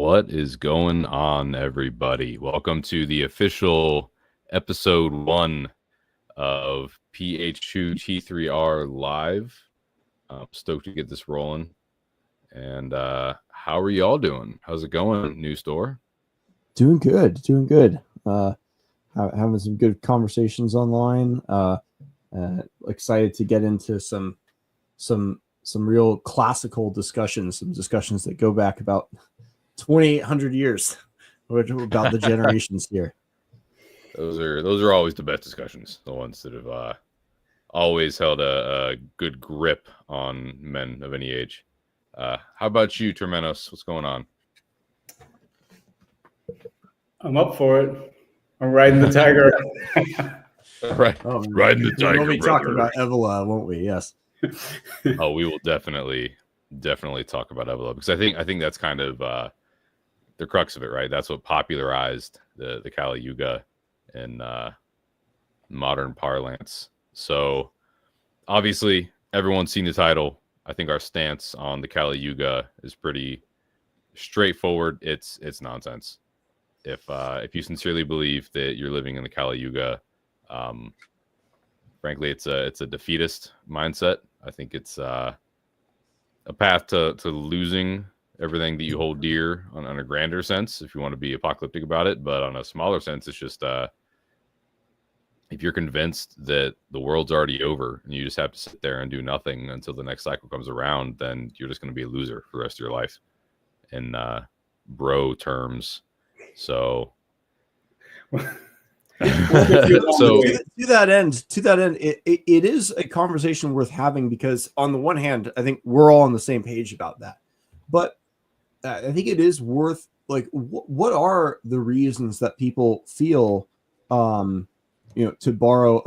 What is going on, everybody? Welcome to the official episode 1 of PH2T3R live. I'm stoked to get this rolling. And how are y'all doing? How's it going, New Store? Doing good. Having some good conversations online. Excited to get into some real classical discussions, some discussions that go back about 2,800 years about the generations here. Those are always the best discussions, the ones that have always held a good grip on men of any age. How about you, Termenos? What's going on? I'm up for it. I'm riding the tiger. Right. Riding the tiger. We'll be talking about Evola, won't we? Yes. Oh, we will definitely talk about Evola, because I think that's kind of the crux of it, right? That's what popularized the Kali Yuga in modern parlance. So obviously everyone's seen the title. I think our stance on the Kali Yuga is pretty straightforward. It's nonsense. If you sincerely believe that you're living in the Kali Yuga, frankly, it's a defeatist mindset. I think it's a path to losing everything that you hold dear on a grander sense, if you want to be apocalyptic about it. But on a smaller sense, it's just if you're convinced that the world's already over and you just have to sit there and do nothing until the next cycle comes around, then you're just going to be a loser for the rest of your life in bro terms. So to that end, it is a conversation worth having, because on the one hand, I think we're all on the same page about that, but I think it is worth, like, what are the reasons that people feel, to borrow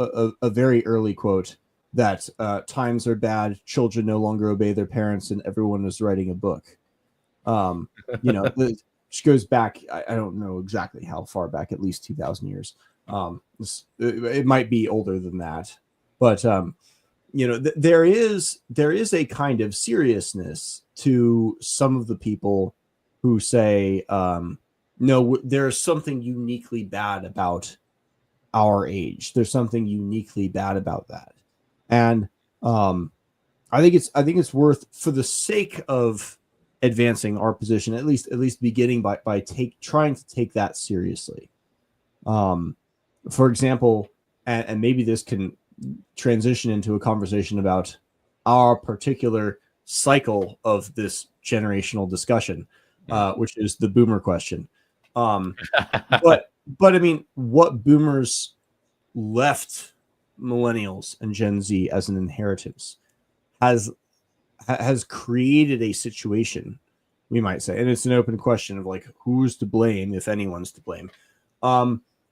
a very early quote, that times are bad, children no longer obey their parents, and everyone is writing a book. Which goes back, I don't know exactly how far back, at least 2,000 years. It might be older than that, but there is a kind of seriousness to some of the people who say, no, there's something uniquely bad about our age. There's something uniquely bad about that, and I think it's worth, for the sake of advancing our position, at least beginning by trying to take that seriously. For example, and maybe this can transition into a conversation about our particular cycle of this generational discussion, which is the boomer question. But I mean, what boomers left millennials and Gen Z as an inheritance has created a situation, we might say, and it's an open question of, like, who's to blame, if anyone's to blame,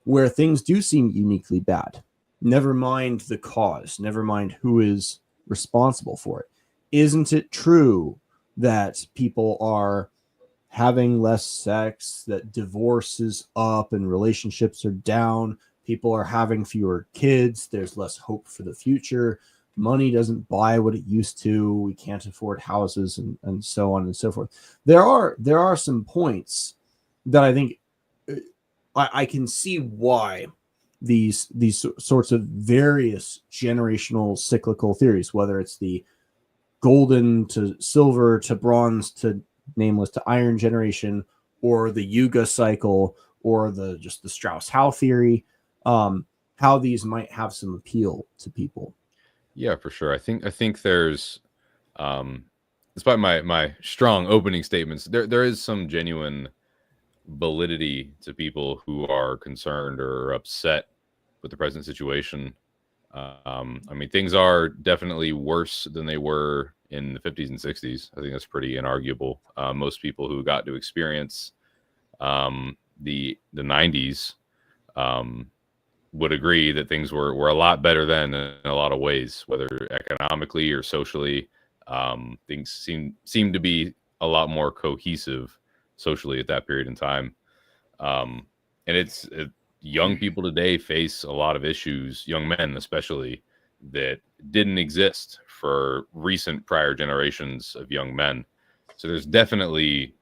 where things do seem uniquely bad. Never mind the cause, never mind who is responsible for it. Isn't it true that people are having less sex, that divorce is up and relationships are down, people are having fewer kids, there's less hope for the future, money doesn't buy what it used to, we can't afford houses, and so on and so forth. There are some points that I think I can see why these sorts of various generational cyclical theories, whether it's the golden to silver to bronze to nameless to iron generation, or the Yuga cycle, or the Strauss-Howe theory, how these might have some appeal to people. Yeah, for sure. I think there's, despite my strong opening statements, there is some genuine validity to people who are concerned or upset with the present situation. I mean, things are definitely worse than they were in the 50s and 60s. I think that's pretty inarguable. Most people who got to experience the 90s would agree that things were a lot better then in a lot of ways, whether economically or socially. Things seem to be a lot more cohesive socially at that period in time. And young people today face a lot of issues, young men especially, that didn't exist for recent prior generations of young men. So there's definitely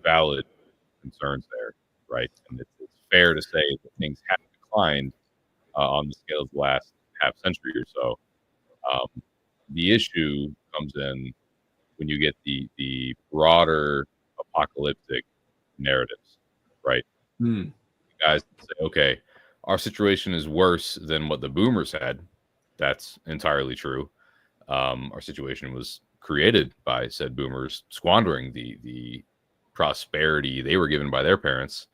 valid concerns there, right? And it's fair to say that things have declined on the scale of the last half century or so. The issue comes in when you get the broader apocalyptic narratives, right? Hmm. Guys say, okay, our situation is worse than what the boomers had. That's entirely true. Our situation was created by said boomers squandering the prosperity they were given by their parents,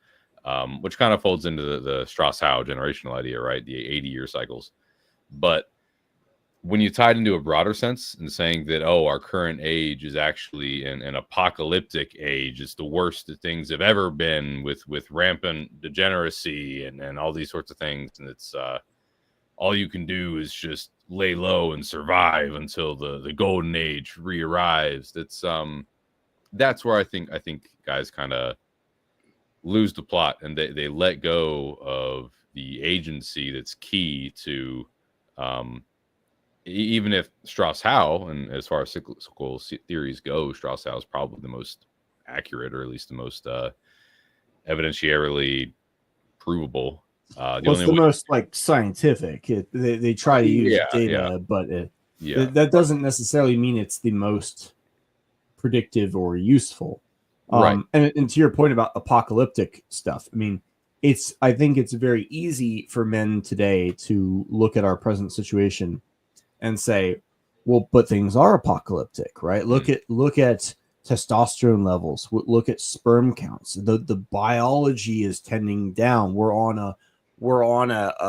which kind of folds into the Strauss-Howe generational idea, right? The 80-year cycles. But when you tie it into a broader sense and saying that, oh, our current age is actually an apocalyptic age, it's the worst that things have ever been with rampant degeneracy and all these sorts of things, and it's all you can do is just lay low and survive until the golden age re-arrives. That's where I think guys kind of lose the plot, and they let go of the agency that's key to even if Strauss-Howe, and as far as cyclical theories go, Strauss-Howe is probably the most accurate, or at least the most evidentiarily provable. The most like scientific. They try to use data, but that doesn't necessarily mean it's the most predictive or useful. Right. And to your point about apocalyptic stuff, I mean, I think it's very easy for men today to look at our present situation and say, well, but things are apocalyptic, right? Look at testosterone levels, look at sperm counts. The biology is tending down. We're on a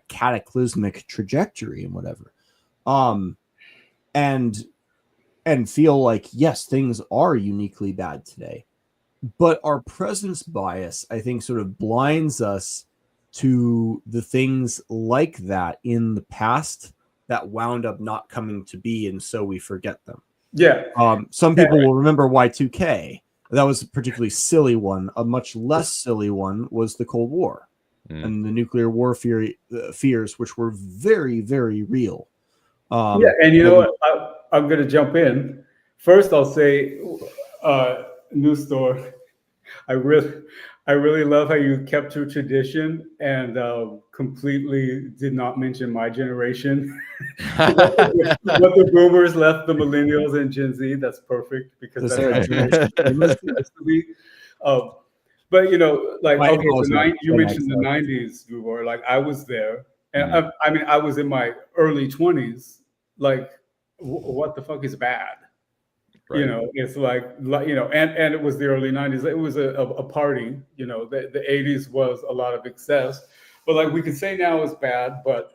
cataclysmic trajectory and whatever. And feel like, yes, things are uniquely bad today. But our presence bias, I think, sort of blinds us to the things like that in the past that wound up not coming to be, and so we forget them. Yeah. Some people will remember Y2K. That was a particularly silly one. A much less silly one was the Cold War and the nuclear war fears, which were very, very real. And you know what? I'm going to jump in. First, I'll say, news store. I really love how you kept your tradition and completely did not mention my generation. What the boomers left the millennials and Gen Z. That's perfect, because that's my generation. But like, okay, you mentioned the 90s, Lubor. Like, I was there, and I mean, I was in my early 20s. Like, what the fuck is bad? Right. It's like, and it was the early 90s. It was a party. The 80s was a lot of excess. But like, we could say now is bad, but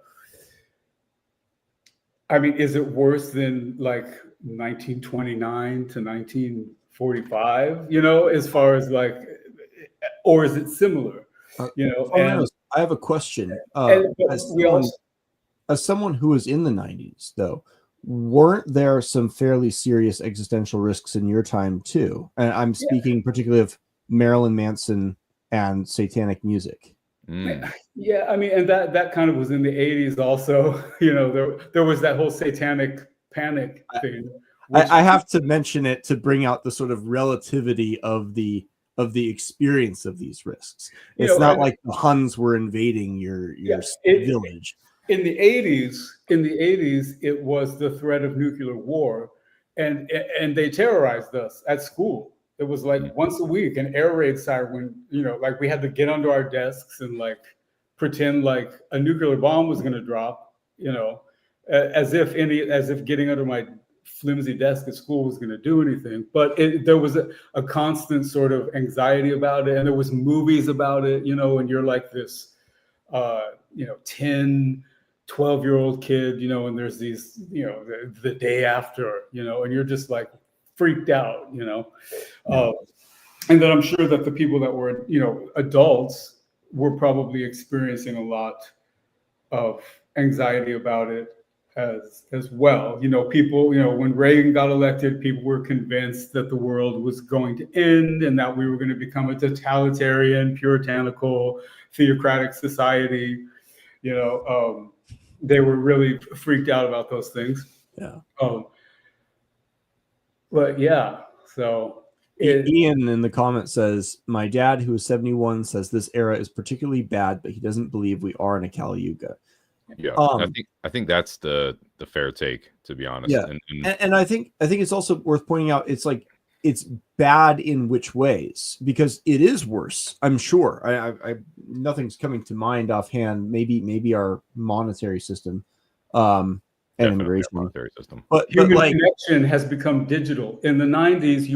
I mean, is it worse than like 1929 to 1945? As far as like, or is it similar? And I have a question. As someone who was in the 90s, though, weren't there some fairly serious existential risks in your time too? And I'm speaking particularly of Marilyn Manson and satanic music. Yeah, I mean, and that kind of was in the 80s also. There was that whole satanic panic thing. I have to mention it to bring out the sort of relativity of the experience of these risks. It's not like the Huns were invading your village. In the 80s, it was the threat of nuclear war, and they terrorized us at school. It was like once a week, an air raid siren. Like, we had to get under our desks and like pretend like a nuclear bomb was going to drop. As if getting under my flimsy desk at school was going to do anything. But there was a constant sort of anxiety about it, and there was movies about it. And you're like this, 10. 12-year-old kid, and there's these, the day after, and you're just like freaked out, and then I'm sure that the people that were, adults were probably experiencing a lot of anxiety about it as well. People, when Reagan got elected, people were convinced that the world was going to end and that we were going to become a totalitarian, puritanical, theocratic society. They were really freaked out about those things. Yeah. But yeah, so Ian in the comment says, my dad, who is 71, says this era is particularly bad, but he doesn't believe we are in a Kali Yuga. Yeah, I think that's the fair take, to be honest. Yeah, and I think it's also worth pointing out, it's like, it's bad in which ways, because it is worse. I'm sure. I nothing's coming to mind offhand. Maybe our monetary system, and immigration monetary system. But human connection has become digital. In the 90s,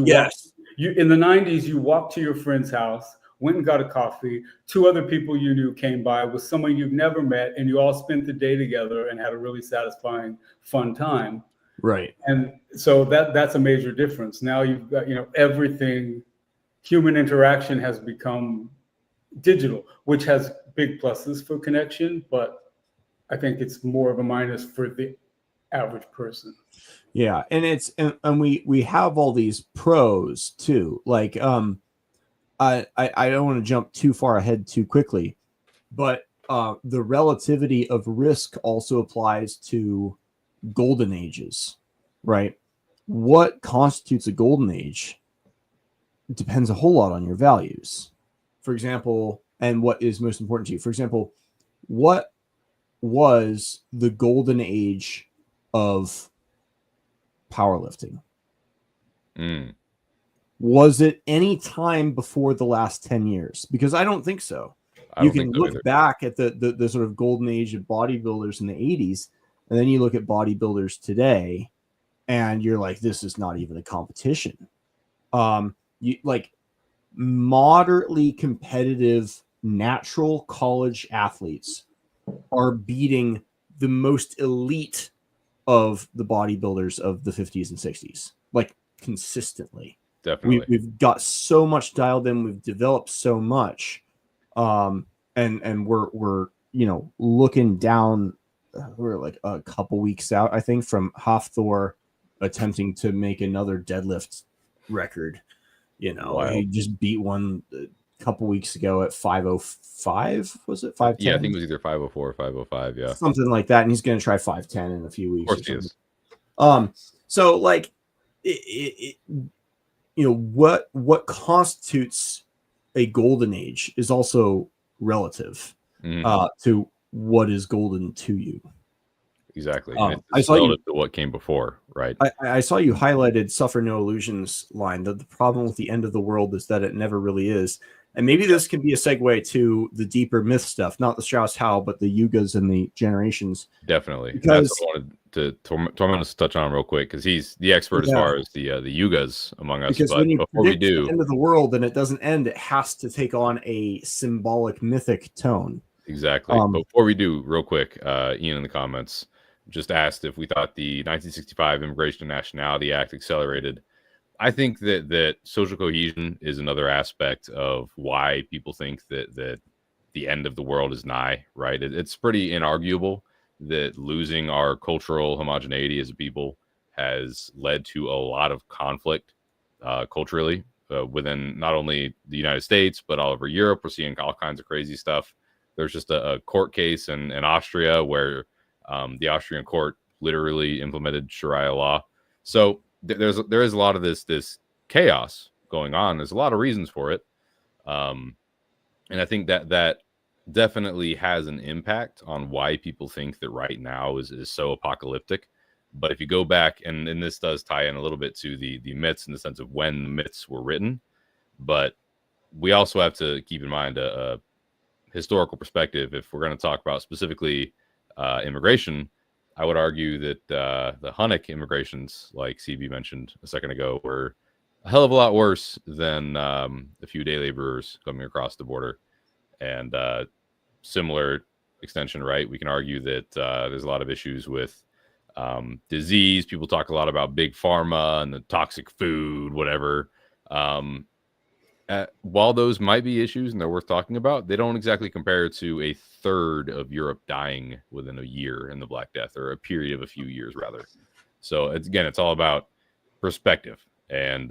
in the 90s, you walked to your friend's house, went and got a coffee. 2 other people you knew came by with someone you've never met, and you all spent the day together and had a really satisfying, fun time. Right. And so that's a major difference. Now you've got, everything, human interaction has become digital, which has big pluses for connection, but I think it's more of a minus for the average person. Yeah, and it's and we have all these pros too. Like I don't want to jump too far ahead too quickly, but the relativity of risk also applies to golden ages, right? What constitutes a golden age depends a whole lot on your values. For example, and what is most important to you. For example, what was the golden age of powerlifting? Was it any time before the last 10 years? Because I don't think so. You can look back at the sort of golden age of bodybuilders in the 80s, and then you look at bodybuilders today, and you're like, this is not even a competition. You like moderately competitive natural college athletes are beating the most elite of the bodybuilders of the 50s and 60s, like consistently. Definitely. We've got so much dialed in. We've developed so much. And we're looking down, we're like a couple weeks out, I think, from Hafthor attempting to make another deadlift record. Wow. He just beat one a couple weeks ago at 505. Was it 510? Yeah, I think it was either 504 or 505. Yeah, something like that. And he's going to try 510 in a few weeks. Of course he is. So like what constitutes a golden age is also relative to what is golden to you. Exactly. It's relative to what came before, right? I saw you highlighted Suffer No Illusions line, that the problem with the end of the world is that it never really is. And maybe this can be a segue to the deeper myth stuff, not the Strauss Howe, but the Yugas and the generations. Definitely. Because that's what I wanted to touch on real quick, because he's the expert as far as the Yugas among us. Because when you predict the end of the world and it doesn't end, it has to take on a symbolic mythic tone. Exactly. But before we do, real quick, Ian in the comments just asked if we thought the 1965 Immigration and Nationality Act accelerated. I think that social cohesion is another aspect of why people think that the end of the world is nigh, right? It's pretty inarguable that losing our cultural homogeneity as a people has led to a lot of conflict culturally within not only the United States, but all over Europe. We're seeing all kinds of crazy stuff. There's just a court case in Austria where the Austrian court literally implemented Sharia law. So there is a lot of this chaos going on. There's a lot of reasons for it. And I think that definitely has an impact on why people think that right now is so apocalyptic. But if you go back, and this does tie in a little bit to the myths in the sense of when the myths were written, but we also have to keep in mind a historical perspective. If we're going to talk about specifically immigration, I would argue that the Hunnic immigrations, like CB mentioned a second ago, were a hell of a lot worse than a few day laborers coming across the border. And similar extension, right? We can argue that there's a lot of issues with disease. People talk a lot about big pharma and the toxic food, whatever. While those might be issues and they're worth talking about, they don't exactly compare to a third of Europe dying within a year in the Black Death, or a period of a few years, rather. So it's all about perspective. And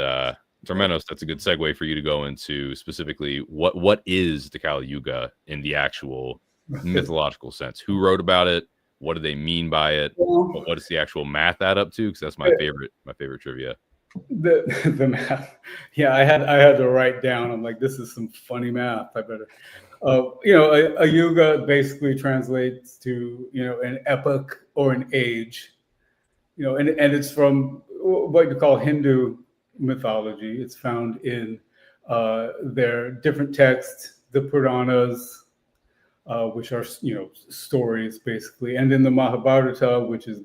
Tormentos, that's a good segue for you to go into specifically what is the Kali Yuga in the actual mythological sense. Who wrote about it? What do they mean by it? What does the actual math add up to? Because that's my favorite trivia. The math. Yeah, I had to write down. I'm like, this is some funny math. I better. A yuga basically translates to an epoch or an age. And it's from what you call Hindu mythology. It's found in their different texts, the Puranas, which are stories basically, and in the Mahabharata, which is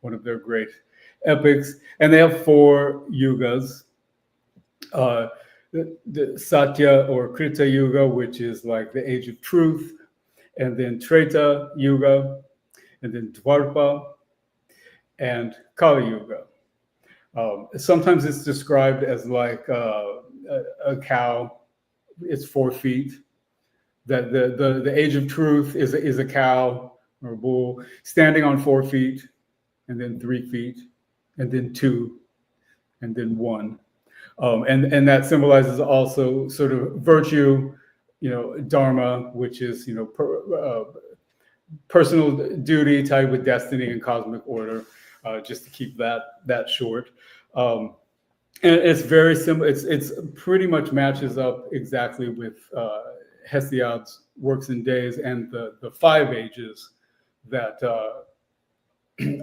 one of their great epics. And they have 4 yugas. The Satya or Krita Yuga, which is like the age of truth, and then Treta Yuga, and then Dwarpa, and Kali Yuga. Sometimes it's described as like a cow. It's 4 feet. That the age of truth is a cow or a bull standing on 4 feet, and then 3 feet, and then 2, and then 1. And that symbolizes also sort of virtue, dharma, which is personal duty tied with destiny and cosmic order, just to keep that short. And it's very simple. It's pretty much matches up exactly with Hesiod's works and days and the 5 ages that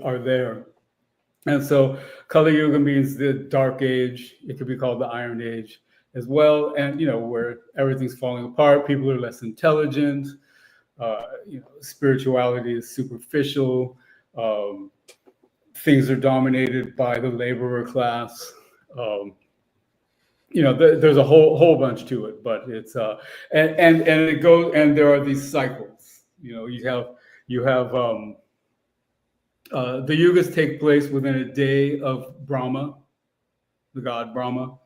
are there. And so Kali Yuga means the dark age. It could be called the Iron Age as well. And, where everything's falling apart, people are less intelligent, spirituality is superficial, things are dominated by the laborer class. There's a whole bunch to it, but it's and it goes, and there are these cycles. You have the yugas take place within a day of Brahma, the god Brahma,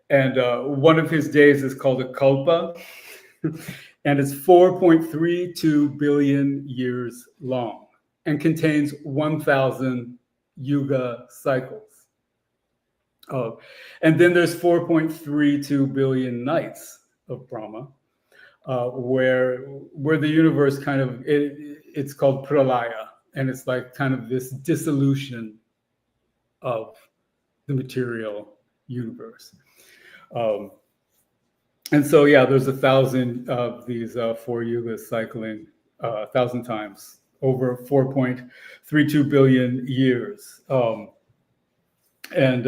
and one of his days is called a kalpa, and it's 4.32 billion years long and contains 1,000 yuga cycles. And then there's 4.32 billion nights of Brahma, where the universe kind of it's called pralaya, and it's like kind of this dissolution of the material universe. And so there's 1,000 of these 4 yugas cycling 1,000 times over 4.32 billion years. And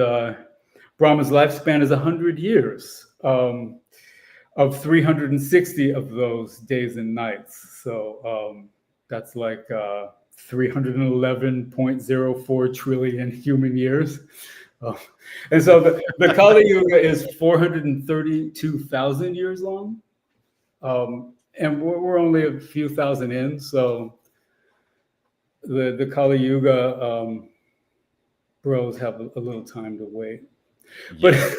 Brahma's lifespan is 100 years, of 360 of those days and nights. So that's like 311.04 trillion human years. And so the Kali Yuga is 432,000 years long. And we're only a few thousand in. So the Kali Yuga bros have a little time to wait. But it's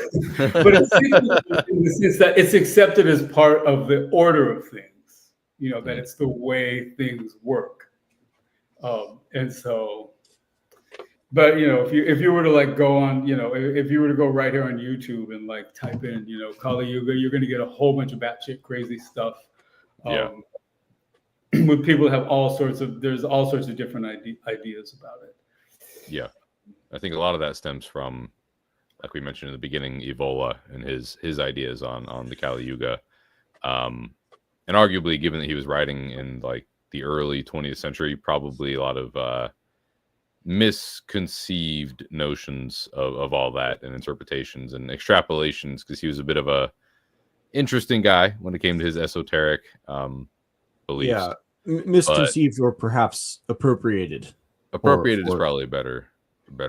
in the sense that it's accepted as part of the order of things, that it's the way things work. And so, but if you were to like go on, if you were to go right here on YouTube and like type in, Kali Yuga, you're going to get a whole bunch of batshit crazy stuff. When people have there's all sorts of different ideas about it. Yeah. I think a lot of that stems from, like we mentioned in the beginning, Evola and his ideas on the Kali Yuga. And arguably, given that he was writing in like the early 20th century, probably a lot of misconceived notions of all that and interpretations and extrapolations, because he was a bit of a interesting guy when it came to his esoteric beliefs. Yeah, misconceived or perhaps appropriated. Appropriated is probably a better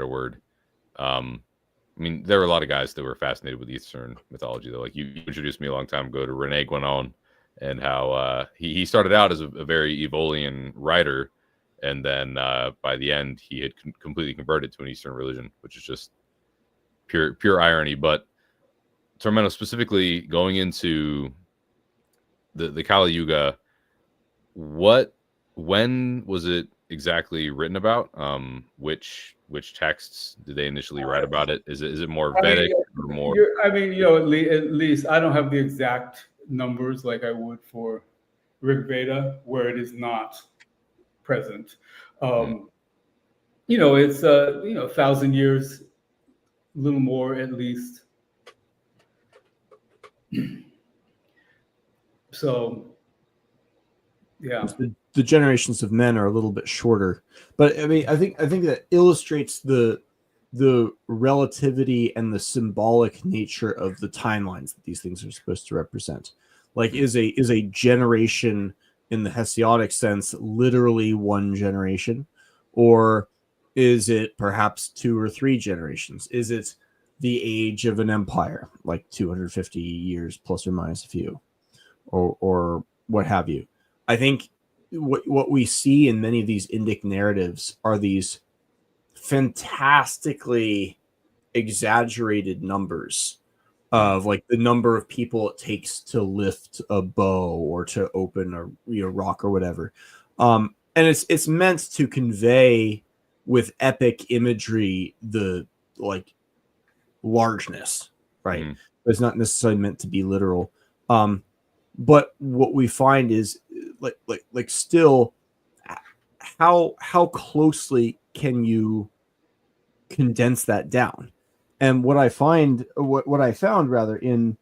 word. I mean, there were a lot of guys that were fascinated with Eastern mythology, though. Like you introduced me a long time ago to Rene Guénon, and how he started out as a very Evolian writer, and then by the end he had completely converted to an Eastern religion, which is just pure irony. But Tormento, specifically going into the Kali Yuga, when was it exactly written about? Which texts did they initially write about it? Is it more Vedic or more? At least I don't have the exact numbers like I would for Rig Veda, where it is not present. It's 1,000 years little more at least. So, yeah. The generations of men are a little bit shorter, but I mean, I think that illustrates the relativity and the symbolic nature of the timelines that these things are supposed to represent. Like, is a generation in the Hesiodic sense literally one generation, or is it perhaps 2 or 3 generations? Is it the age of an empire, like 250 years plus or minus a few, or what have you? I think what we see in many of these Indic narratives are these fantastically exaggerated numbers of like the number of people it takes to lift a bow or to open a rock or whatever, and it's meant to convey with epic imagery the like largeness, right? Mm. It's not necessarily meant to be literal. But what we find is like still how closely can you condense that down? And what I found rather in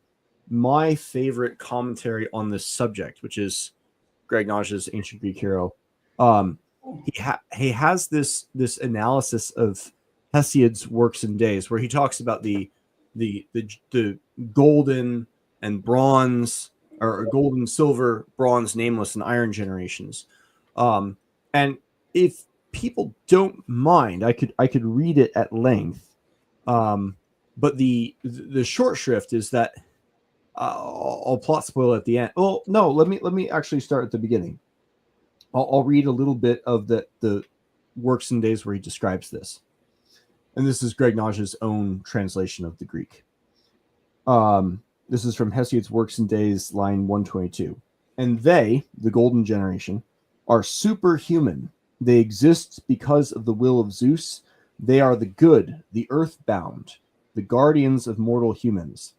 my favorite commentary on this subject, which is Greg Naj's Ancient Greek Hero, he has this analysis of Hesiod's works and days, where he talks about the golden and bronze, or golden, silver, bronze, nameless, and iron generations. And if people don't mind, I could read it at length. But the short shrift is that I'll plot spoil at the end. Well, no, let me actually start at the beginning. I'll read a little bit of the works and days where he describes this. And this is Greg Naj's own translation of the Greek. This is from Hesiod's Works and Days, line 122. And they, the golden generation, are superhuman. They exist because of the will of Zeus. They are the good, the earthbound, the guardians of mortal humans.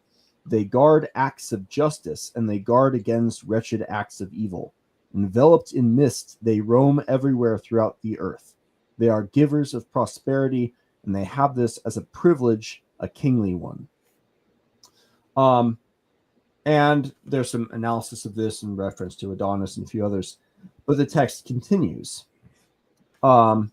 They guard acts of justice, and they guard against wretched acts of evil. Enveloped in mist, they roam everywhere throughout the earth. They are givers of prosperity, and they have this as a privilege, a kingly one. And there's some analysis of this in reference to Adonis and a few others, but the text continues. Then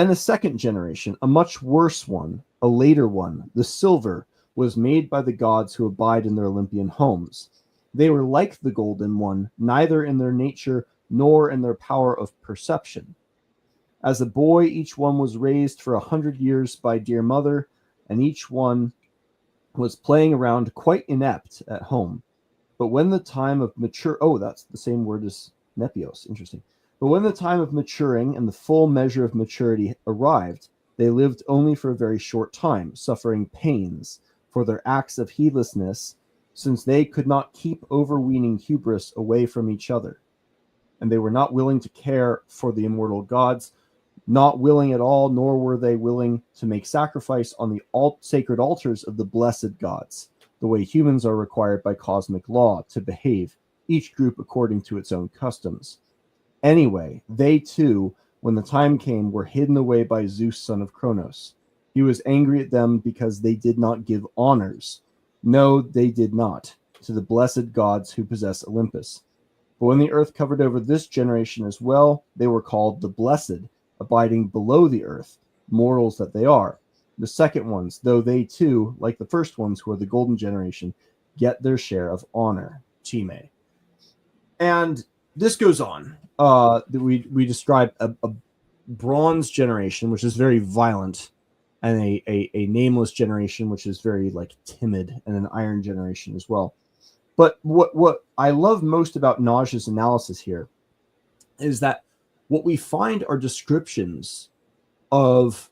a second generation, a much worse one, a later one, the silver, was made by the gods who abide in their Olympian homes. They were like the golden one, neither in their nature nor in their power of perception. As a boy, each one was raised for 100 years by dear mother, and each one was playing around quite inept at home. But when the time of that's the same word as nepios, interesting. But when the time of maturing and the full measure of maturity arrived, they lived only for a very short time, suffering pains for their acts of heedlessness, since they could not keep overweening hubris away from each other. And they were not willing to care for the immortal gods, not willing at all, nor were they willing to make sacrifice on the sacred altars of the blessed gods, the way humans are required by cosmic law to behave, each group according to its own customs. Anyway, they too, when the time came, were hidden away by Zeus, son of Cronos. He was angry at them because they did not give honors. No, they did not, to the blessed gods who possess Olympus. But when the earth covered over this generation as well, they were called the blessed, abiding below the earth, mortals that they are. The second ones, though they too, like the first ones who are the golden generation, get their share of honor. Time. And this goes on. We describe a bronze generation, which is very violent, and a nameless generation, which is very like timid, and an iron generation as well. But what I love most about Naj's analysis here is that what we find are descriptions of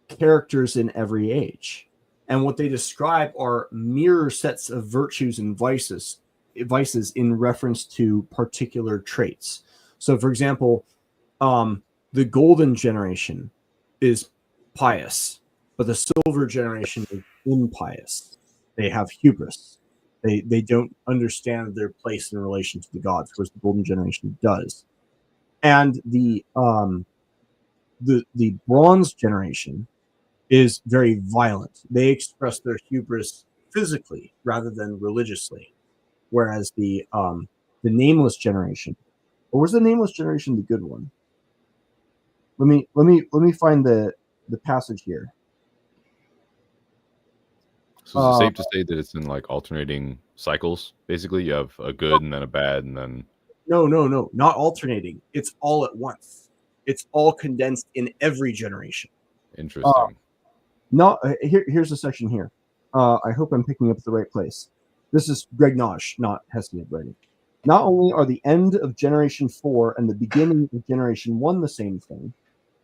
characters in every age. And what they describe are mirror sets of virtues and vices in reference to particular traits. So, for example, the golden generation is pious, but the silver generation is impious. They have hubris. They don't understand their place in relation to the gods, whereas the golden generation does. And the bronze generation is very violent. They express their hubris physically rather than religiously, whereas the nameless generation, or was the nameless generation the good one? Let me find the passage here. So is it safe to say that it's in like alternating cycles? Basically, you have a good and then a bad, and then No, not alternating. It's all at once. It's all condensed in every generation. interesting. Here's a section here. I hope I'm picking up the right place. This is Greg Nosh, not Hesiod writing. Not only are the end of Generation 4 and the beginning of Generation 1 the same thing,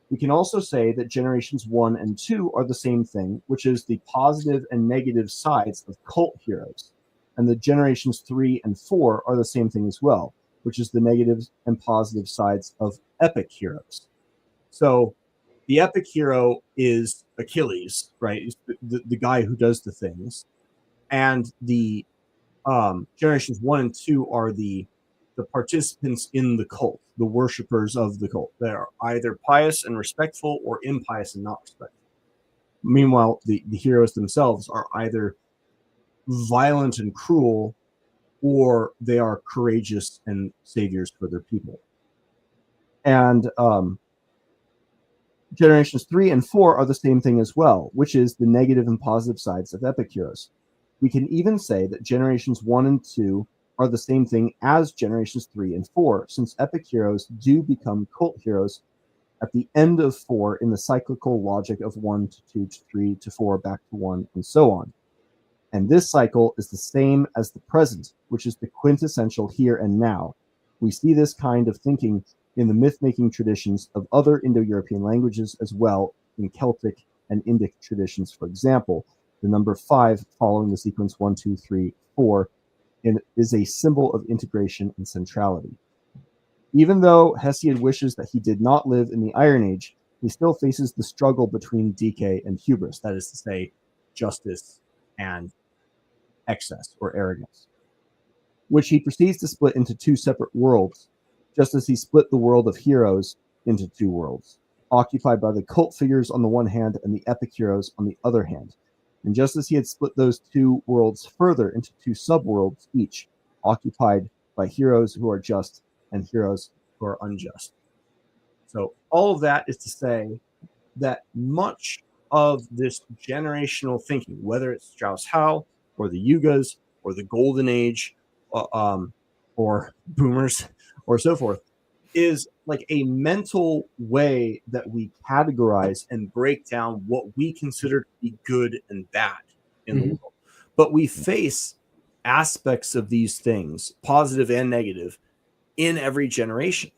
we can also say that Generations 1 and 2 are the same thing, which is the positive and negative sides of cult heroes. And the Generations 3 and 4 are the same thing as well, which is the negative and positive sides of epic heroes. So the epic hero is Achilles, right? He's the guy who does the things. And the Generations 1 and 2 are the participants in the cult, the worshippers of the cult. They are either pious and respectful or impious and not respectful. Meanwhile, the heroes themselves are either violent and cruel, or they are courageous and saviors for their people. And Generations 3 and 4 are the same thing as well, which is the negative and positive sides of epic heroes. We can even say that Generations 1 and 2 are the same thing as Generations 3 and 4, since epic heroes do become cult heroes at the end of 4 in the cyclical logic of 1 to 2 to 3 to 4 back to 1 and so on. And this cycle is the same as the present, which is the quintessential here and now. We see this kind of thinking in the myth-making traditions of other Indo-European languages as well, in Celtic and Indic traditions, for example. The number 5 following the sequence 1, 2, 3, 4 is a symbol of integration and centrality. Even though Hesiod wishes that he did not live in the Iron Age, he still faces the struggle between decay and hubris, that is to say, justice and excess or arrogance, which he proceeds to split into two separate worlds, just as he split the world of heroes into two worlds, occupied by the cult figures on the one hand and the epic heroes on the other hand. And just as he had split those two worlds further into two subworlds each, occupied by heroes who are just and heroes who are unjust. So all of that is to say that much of this generational thinking, whether it's Strauss-Howe or the Yugas or the Golden Age or boomers or so forth, is like a mental way that we categorize and break down what we consider to be good and bad in the world. But we face aspects of these things, positive and negative, in every generation.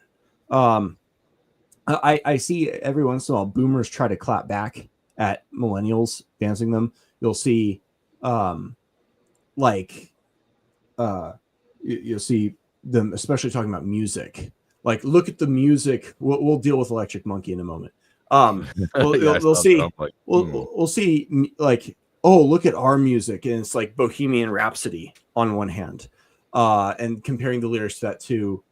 I see every once in a while boomers try to clap back at millennials, dancing them. You'll see you'll see them especially talking about music. Like, look at the music. We'll deal with Electric Monkey in a moment. We'll see like, oh, look at our music, and it's like Bohemian Rhapsody on one hand, and comparing the lyrics to that to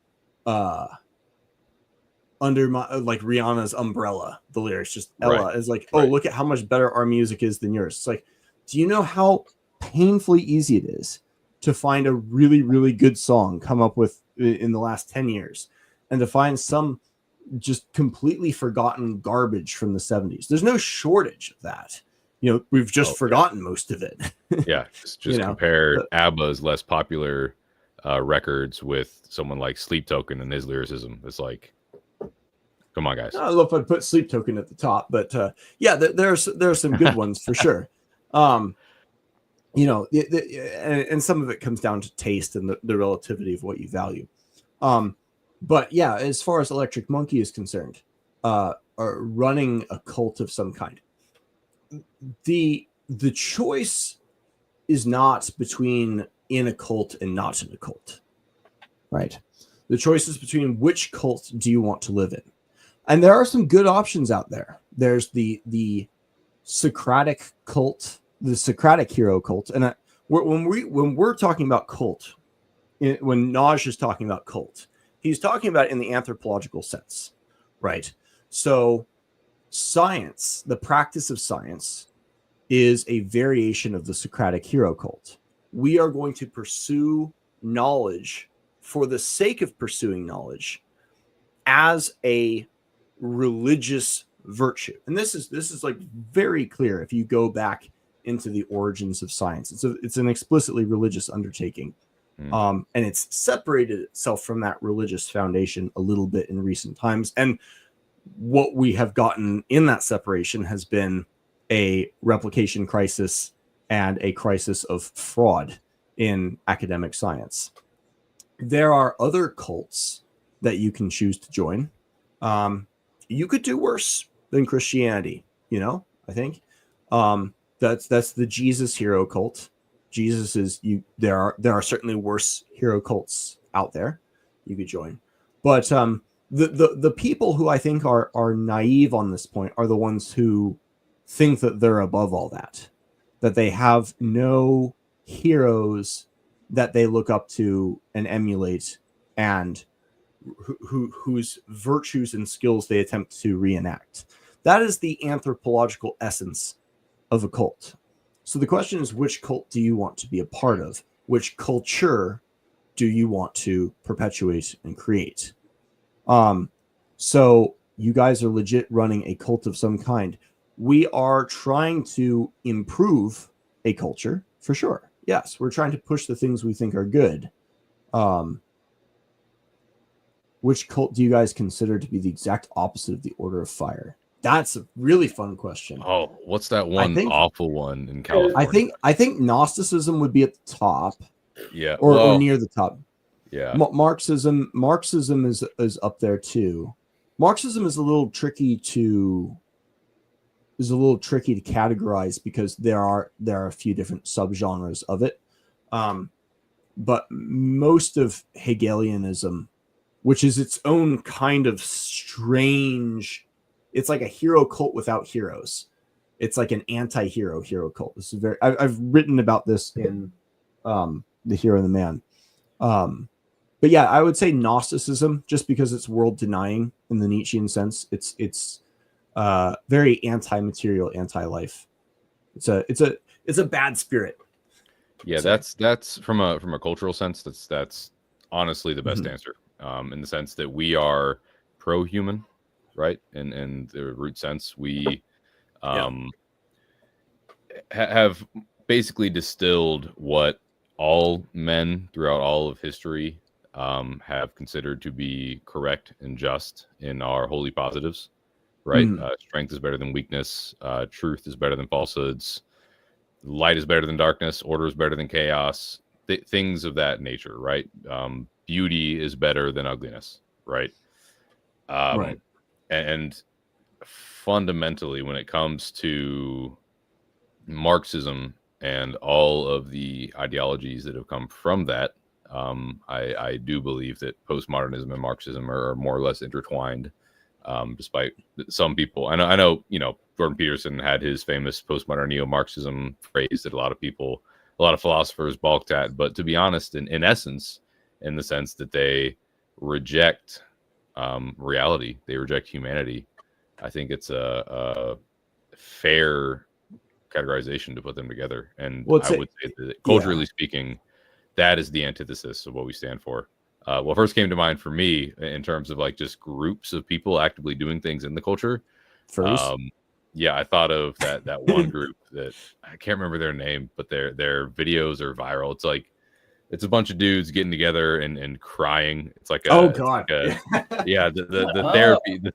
under my like Rihanna's Umbrella. The lyrics just Ella is like, oh, look at how much better our music is than yours. It's like, do you know how painfully easy it is to find a really, really good song come up with in the last 10 years? And to find some just completely forgotten garbage from the 70s. There's no shortage of that. You know, we've just forgotten most of it. Yeah, just compare ABBA's less popular records with someone like Sleep Token and his lyricism. It's like, come on, guys. I don't know if I'd put Sleep Token at the top, but yeah, there are some good ones for sure. You know, and some of it comes down to taste and the relativity of what you value. But yeah, as far as Electric Monkey is concerned, or running a cult of some kind, the choice is not between in a cult and not in a cult, right? The choice is between which cult do you want to live in, and there are some good options out there. There's the Socratic cult, the Socratic hero cult, and when we're talking about cult, when Naj is talking about cult, he's talking about it in the anthropological sense, right? So science, the practice of science, is a variation of the Socratic hero cult. We are going to pursue knowledge for the sake of pursuing knowledge as a religious virtue. And this is like very clear if you go back into the origins of science. It's an explicitly religious undertaking. And it's separated itself from that religious foundation a little bit in recent times. And what we have gotten in that separation has been a replication crisis and a crisis of fraud in academic science. There are other cults that you can choose to join. You could do worse than Christianity, I think. That's the Jesus hero cult. Jesus is you. There are certainly worse hero cults out there you could join, but the people who I think are naive on this point are the ones who think that they're above all that they have no heroes that they look up to and emulate, and whose virtues and skills they attempt to reenact. That is the anthropological essence of a cult. So the question is, which cult do you want to be a part of? Which culture do you want to perpetuate and create? So you guys are legit running a cult of some kind. We are trying to improve a culture for sure. Yes, we're trying to push the things we think are good. Which cult do you guys consider to be the exact opposite of the Order of Fire? That's a really fun question. Oh, what's that one awful one in California? I think Gnosticism would be at the top. Yeah. Or near the top. Yeah. Marxism is up there too. Marxism is a little tricky to categorize because there are a few different subgenres of it. But most of Hegelianism, which is its own kind of strange, it's like a hero cult without heroes. It's like an anti-hero cult. This is I've written about this in The Hero and the Man. But yeah, I would say Gnosticism, just because it's world denying in the Nietzschean sense. It's very anti-material, anti-life. It's a bad spirit. Yeah, so that's from a cultural sense. That's honestly the best answer. In the sense that we are pro-human, right? In the root sense, we have basically distilled what all men throughout all of history have considered to be correct and just in our holy positives, right? Strength is better than weakness. Truth is better than falsehoods. Light is better than darkness. Order is better than chaos. Things of that nature, right? Beauty is better than ugliness, right? Right. And fundamentally, when it comes to Marxism and all of the ideologies that have come from that, I do believe that postmodernism and Marxism are more or less intertwined, despite some people. I know, Jordan Peterson had his famous postmodern neo-Marxism phrase that a lot of philosophers balked at. But to be honest, in essence, in the sense that they reject reality, they reject humanity, I think it's a fair categorization to put them together. And I would say that culturally speaking, that is the antithesis of what we stand for. What first came to mind for me in terms of like just groups of people actively doing things in the culture. I thought of that one group that I can't remember their name, but their videos are viral. It's a bunch of dudes getting together and crying. It's like the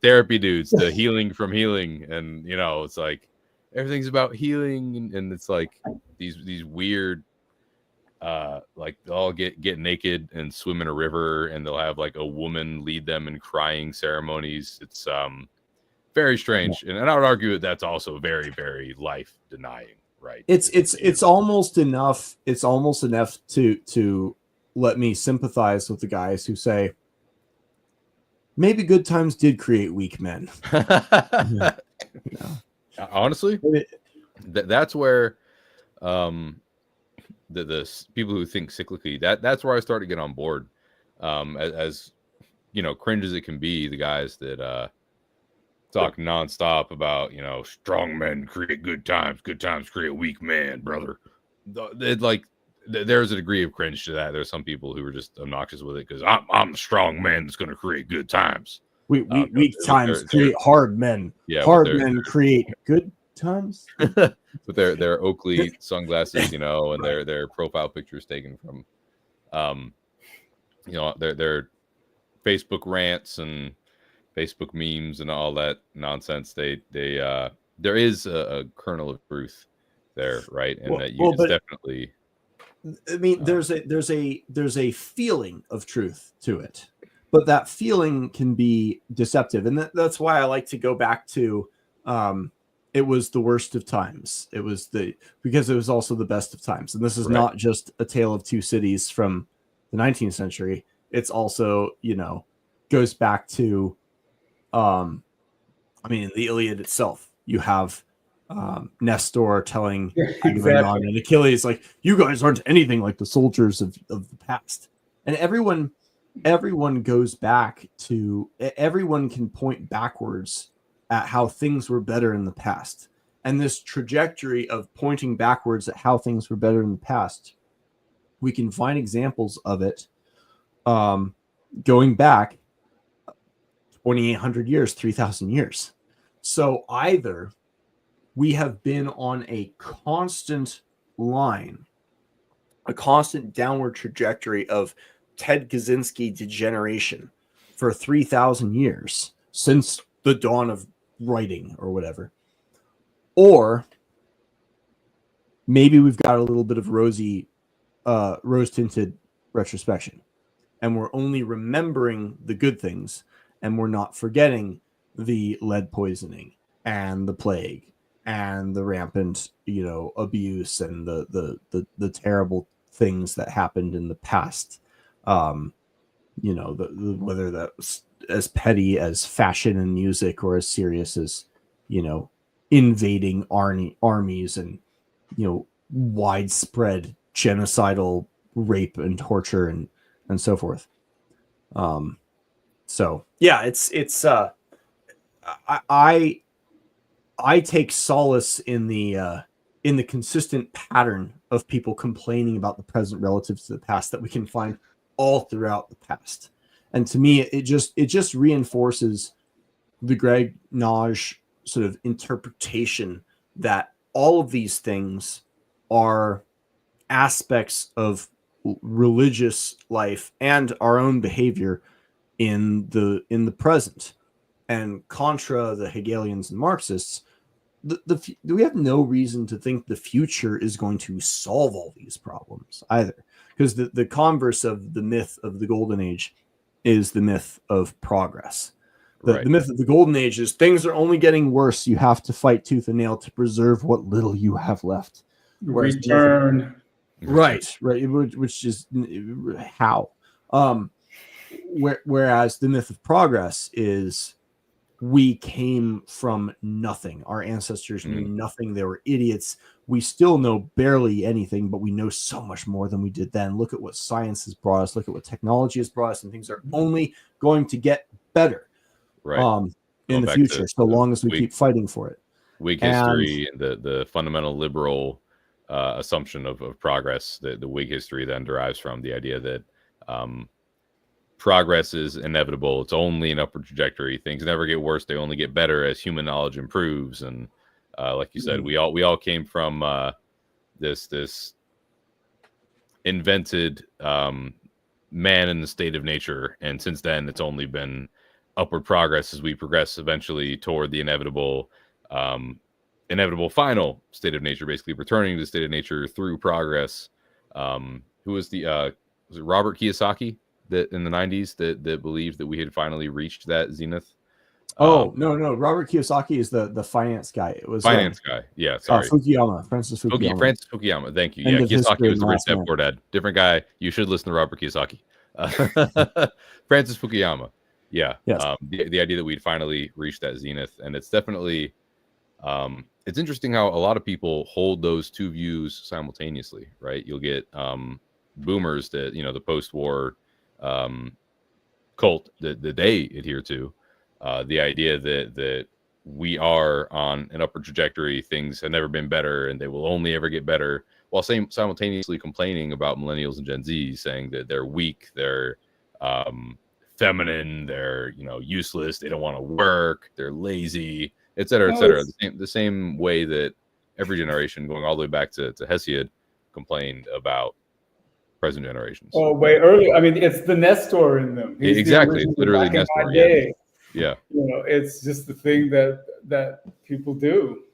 therapy dudes, the healing from healing, and it's like everything's about healing, and it's like these weird like they'll all get naked and swim in a river, and they'll have like a woman lead them in crying ceremonies. It's very strange, and I would argue that's also very, very life denying, right? It's almost enough. It's almost enough to let me sympathize with the guys who say maybe good times did create weak men. Honestly, that's where the people who think cyclically, that's where I start to get on board. As cringe as it can be, the guys that talk nonstop about, strong men create good times create weak men, brother. There's a degree of cringe to that. There's some people who are just obnoxious with it because I'm the strong man that's going to create good times. Weak times create hard men. Yeah, hard men create good times. With their Oakley sunglasses, and their profile pictures taken from, their Facebook rants and Facebook memes and all that nonsense. There is a kernel of truth there, right? And definitely. I mean, there's a feeling of truth to it, but that feeling can be deceptive, and that's why I like to go back to. It was the worst of times. Because it was also the best of times, and this is not just a tale of two cities from the 19th century. It's also, goes back to, in the Iliad itself, you have Nestor telling Agamemnon and Achilles, like, you guys aren't anything like the soldiers of the past. And everyone goes back to, everyone can point backwards at how things were better in the past. And this trajectory of pointing backwards at how things were better in the past, we can find examples of it going back 2,800 years, 3,000 years. So either we have been on a constant line, a constant downward trajectory of Ted Kaczynski degeneration for 3,000 years since the dawn of writing or whatever, or maybe we've got a little bit of rose-tinted retrospection, and we're only remembering the good things, and we're not forgetting the lead poisoning and the plague and the rampant, abuse and the terrible things that happened in the past. Whether that's as petty as fashion and music, or as serious as, invading armies and, widespread genocidal rape and torture and so forth. So yeah, it's I take solace in the consistent pattern of people complaining about the present relative to the past that we can find all throughout the past. And to me, it just reinforces the Greg Nage sort of interpretation that all of these things are aspects of religious life and our own behavior in the present. And contra the Hegelians and Marxists, we have no reason to think the future is going to solve all these problems either, because the converse of the myth of the Golden Age is the myth of progress. The myth of the Golden Age is things are only getting worse. You have to fight tooth and nail to preserve what little you have left. Return. Right. Which is how. Whereas the myth of progress is we came from nothing. Our ancestors knew nothing. They were idiots. We still know barely anything, but we know so much more than we did then. Look at what science has brought us. Look at what technology has brought us, and things are only going to get better in the future, so long as we keep fighting for it. Whig history, the fundamental liberal assumption of progress, the Whig history then derives from the idea that progress is inevitable. It's only an upward trajectory. Things never get worse. They only get better as human knowledge improves. And like you said, we all came from this invented man in the state of nature. And since then, it's only been upward progress as we progress eventually toward the inevitable final state of nature, basically returning to the state of nature through progress. Who was was it Robert Kiyosaki that in the 90s that believed that we had finally reached that zenith? No. Robert Kiyosaki is the finance guy. It was finance guy. Yeah, sorry. Francis Fukuyama. Francis Fukuyama. Thank you. Yeah, Kiyosaki was the rich dad poor dad. Different guy. You should listen to Robert Kiyosaki. Francis Fukuyama. Yeah. Yes. The idea that we'd finally reached that zenith, and it's definitely it's interesting how a lot of people hold those two views simultaneously, right? You'll get boomers that the post-war cult that they adhere to, the idea that we are on an upward trajectory. Things have never been better, and they will only ever get better, while simultaneously complaining about millennials and Gen Z, saying that they're weak, they're feminine, they're useless, they don't want to work, they're lazy, etc., etc. The same way that every generation, going all the way back to Hesiod, complained about present generations. Oh, way earlier. I mean, it's the Nestor in them. He's exactly. It's literally Nestor. Yeah. It's just the thing that people do.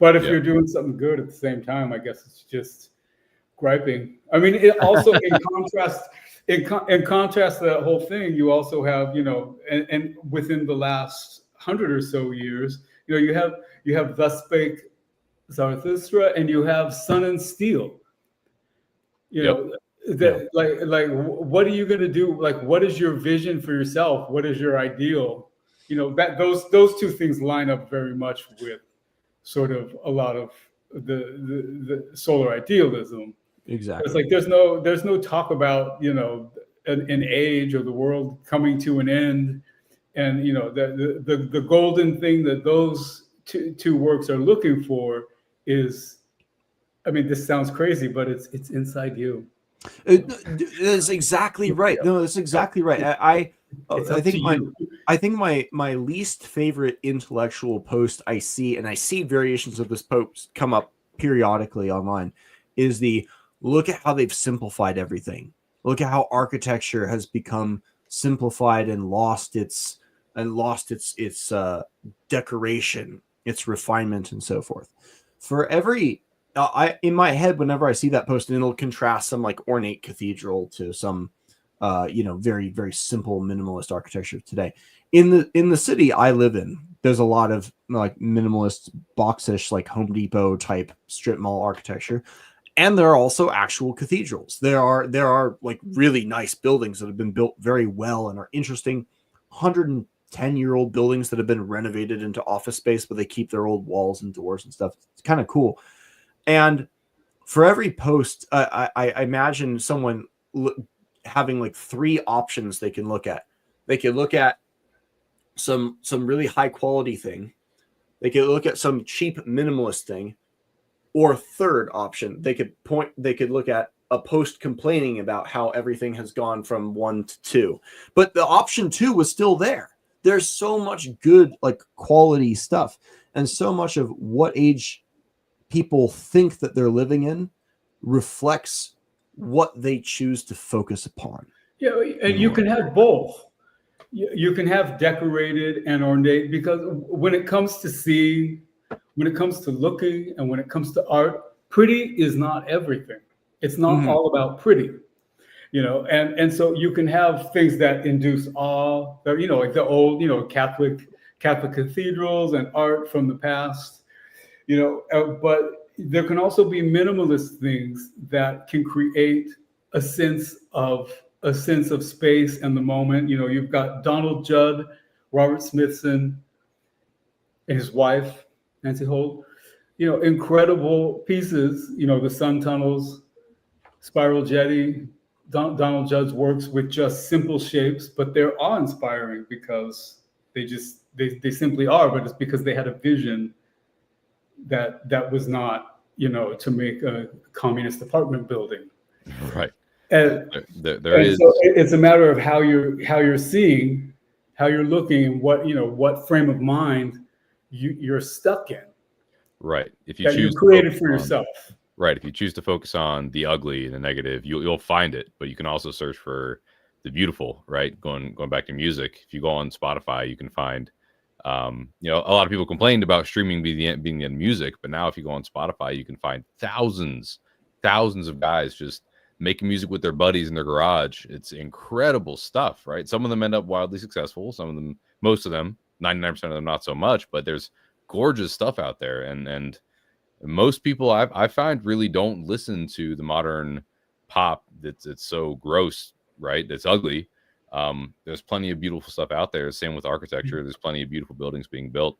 But if you're doing something good at the same time, I guess it's just griping. I mean, it also in contrast to that whole thing, you also have, and within the last 100 or so years, you have Thus Spake Zarathustra, and you have Sun and Steel. Like what are you going to do? Like, what is your vision for yourself? What is your ideal? That those two things line up very much with sort of a lot of the solar idealism. Exactly. It's like there's no talk about an age or the world coming to an end, and the golden thing that those two works are looking for is, I mean, this sounds crazy, but it's inside you. That's exactly right. No, that's exactly right. I think my least favorite intellectual post I see, and I see variations of this post come up periodically online, is the look at how they've simplified everything. Look at how architecture has become simplified and lost its decoration, its refinement, and so forth. For every in my head, whenever I see that post, and it'll contrast some like ornate cathedral to some very, very simple minimalist architecture today. In the city I live in, there's a lot of like minimalist, boxish, like Home Depot type strip mall architecture. And there are also actual cathedrals. There are like really nice buildings that have been built very well and are interesting 110-year-old buildings that have been renovated into office space, but they keep their old walls and doors and stuff. It's kind of cool. And for every post, I imagine someone having like three options they can look at. They could look at some really high quality thing. They could look at some cheap minimalist thing. Or third option, they could look at a post complaining about how everything has gone from 1 to 2. But the option 2 was still there. There's so much good like quality stuff, and so much of what age people think that they're living in reflects what they choose to focus upon. Yeah, and you can have both. You can have decorated and ornate, because when it comes to seeing, when it comes to looking, and when it comes to art, pretty is not everything. It's not all about pretty, and so you can have things that induce awe, like the old, Catholic cathedrals and art from the past, but there can also be minimalist things that can create a sense of space and the moment. You've got Donald Judd, Robert Smithson, and his wife, Nancy Holt, incredible pieces, the sun tunnels, spiral jetty. Donald Judd's works with just simple shapes, but they're awe-inspiring because they simply are, but it's because they had a vision that was not, to make a communist apartment building. Right. And there is. So it's a matter of how you're seeing, how you're looking, and what frame of mind you're stuck in. Right. If you that choose you created for yourself. Right. If you choose to focus on the ugly and the negative, you'll find it. But you can also search for the beautiful. Right. Going back to music. If you go on Spotify, you can find. A lot of people complained about streaming being the end of music, but now if you go on Spotify, you can find thousands of guys just making music with their buddies in their garage. It's incredible stuff, right? Some of them end up wildly successful. Some of them, most of them, 99% of them, not so much. But there's gorgeous stuff out there, and most people I find really don't listen to the modern pop that's so gross, right? That's ugly. There's plenty of beautiful stuff out there. Same with architecture. There's plenty of beautiful buildings being built.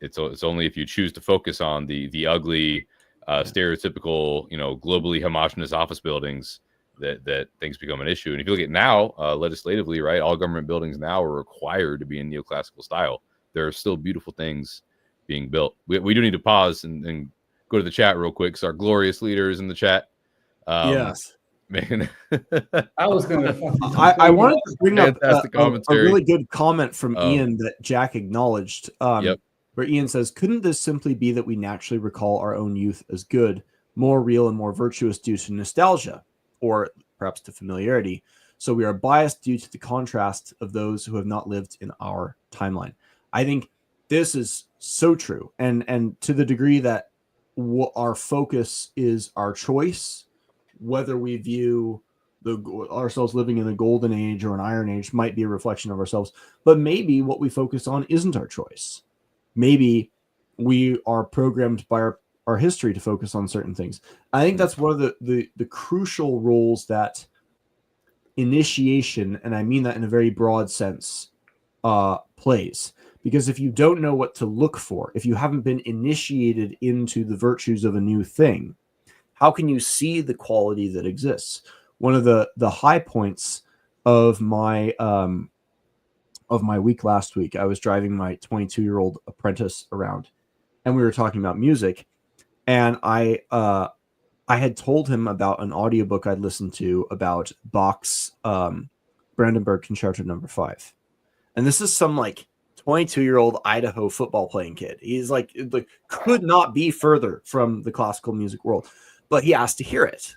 It's only if you choose to focus on the ugly, stereotypical, globally homogenous office buildings that things become an issue. And if you look at now, legislatively, right, all government buildings now are required to be in neoclassical style. there are still beautiful things being built. We do need to pause and go to the chat real quick, because our glorious leader is in the chat. Yes. Man. I was gonna. I wanted to bring up Fantastic a commentary. really good comment from Ian that Jack acknowledged, Yep. where Ian says, couldn't this simply be that we naturally recall our own youth as good, more real and more virtuous due to nostalgia, or perhaps to familiarity? So we are biased due to the contrast of those who have not lived in our timeline. I think this is so true. And to the degree that our focus is our choice, whether we view ourselves living in a golden age or an iron age might be a reflection of ourselves, but maybe what we focus on isn't our choice. Maybe we are programmed by our history to focus on certain things. I think that's one of the crucial roles that initiation, and I mean that in a very broad sense, plays. Because if you don't know what to look for, if you haven't been initiated into the virtues of a new thing, how can you see the quality that exists? One of the high points of my week last week, I was driving my 22-year-old apprentice around, and we were talking about music, and I had told him about an audiobook I'd listened to about Bach's Brandenburg Concerto No. 5, and this is some like 22-year-old Idaho football playing kid. He's like could not be further from the classical music world, but he asked to hear it.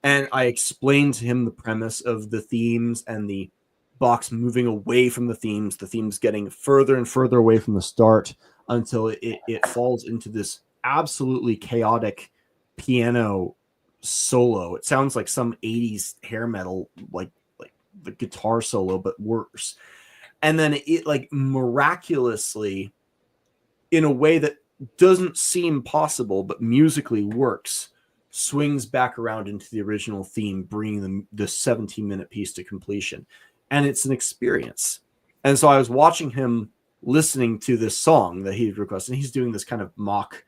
And I explained to him the premise of the themes and the Bach's moving away from the themes getting further and further away from the start until it falls into this absolutely chaotic piano solo. It sounds like some 80s hair metal, like the guitar solo, but worse. And then it like miraculously, in a way that doesn't seem possible, but musically works, swings back around into the original theme, bringing the 17-minute piece to completion. And it's an experience. And so I was watching him listening to this song that he requested. And he's doing this kind of mock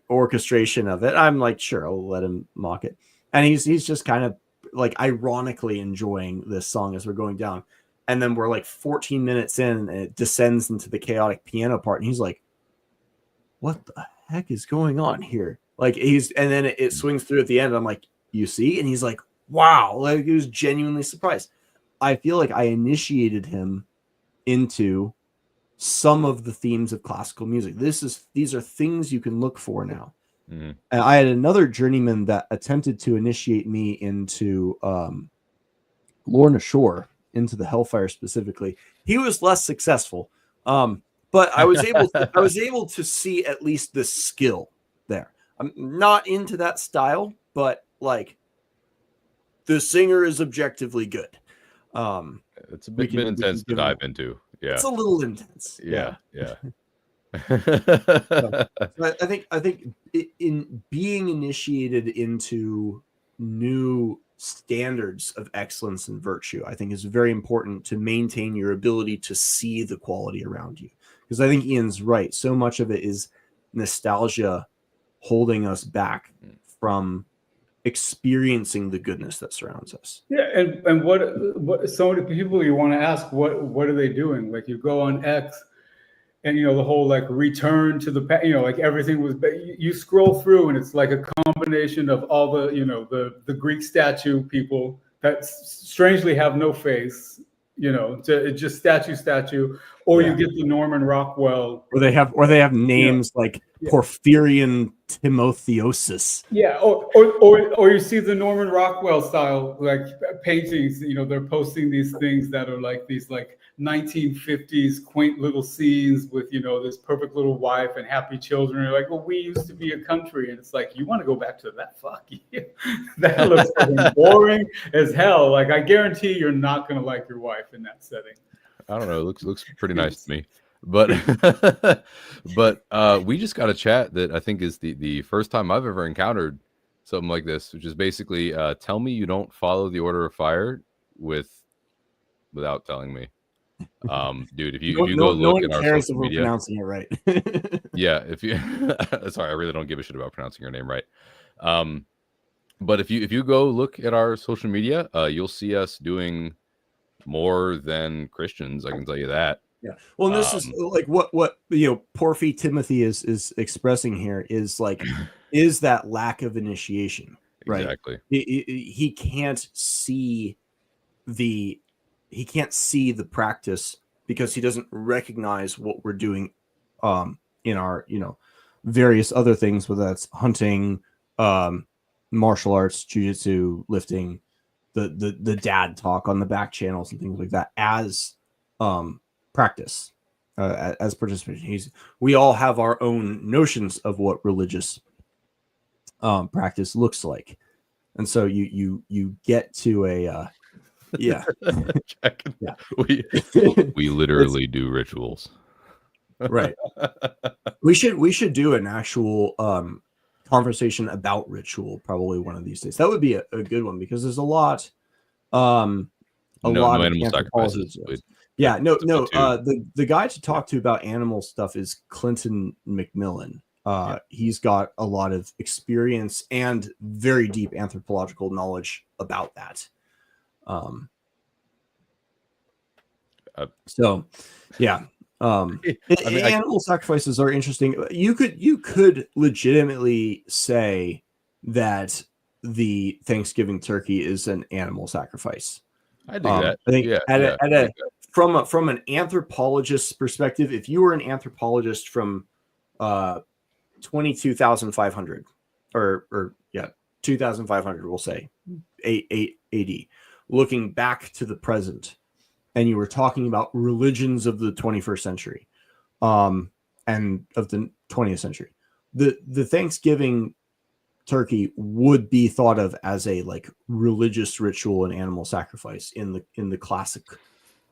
orchestration of it. I'm like, sure, I'll let him mock it. And he's just kind of like ironically enjoying this song as we're going down. And then we're like 14 minutes in and it descends into the chaotic piano part. And he's like, what the heck is going on here? Like and then it swings through at the end. I'm like, you see? And he's like, wow. Like he was genuinely surprised. I feel like I initiated him into some of the themes of classical music. These are things you can look for now. Mm-hmm. And I had another journeyman that attempted to initiate me into Lorna Shore, into the Hellfire specifically. He was less successful. But I was able to see at least the skill there. I'm not into that style, but like the singer is objectively good. It's a bit intense to dive into. Yeah, it's a little intense. Yeah. I think in being initiated into new standards of excellence and virtue, I think is very important to maintain your ability to see the quality around you. Because I think Ian's right. So much of it is nostalgia holding us back from experiencing the goodness that surrounds us. Yeah, and what so many people you want to ask, what are they doing? Like you go on X and the whole like return to the past, like everything was, you scroll through and it's like a combination of all the the Greek statue people that strangely have no face, just statue, or you get the Norman Rockwell, or they have names like Porphyrion Timotheosis. Yeah, or you see the Norman Rockwell style like paintings. They're posting these things that are like these like 1950s quaint little scenes with this perfect little wife and happy children. You're like, well, we used to be a country, and it's like you want to go back to that? Fuck you. That looks boring as hell. Like I guarantee you're not gonna like your wife in that setting. I don't know. It looks pretty nice to me. But we just got a chat that I think is the first time I've ever encountered something like this, which is basically tell me you don't follow the Order of Fire without telling me. Dude, if you go look at our social media, pronouncing it right. Yeah, if you sorry, I really don't give a shit about pronouncing your name right. But if you go look at our social media, you'll see us doing more than Christians. I can tell you that. Yeah. Well, and this is like what Porphy Timothy is expressing here is like is that lack of initiation, right? Exactly. He can't see the practice because he doesn't recognize what we're doing in our various other things, whether that's hunting, martial arts, jiu-jitsu, lifting, the dad talk on the back channels and things like that as practice, as participation. We all have our own notions of what religious practice looks like, and so you get to a yeah. Yeah. We literally do rituals. Right. We should do an actual conversation about ritual probably one of these days. That would be a good one because there's a lot No of animal anthropology. sacrifices. The guy to talk to about animal stuff is Clinton McMillan. He's got a lot of experience and very deep anthropological knowledge about that. Animal sacrifices are interesting. You could legitimately say that the Thanksgiving turkey is an animal sacrifice. I dig that. I think from an anthropologist's perspective, if you were an anthropologist from 22,500 or 2,500, we'll say 8 AD, looking back to the present, and you were talking about religions of the 21st century and of the 20th century, the Thanksgiving turkey would be thought of as a like religious ritual and animal sacrifice in the classic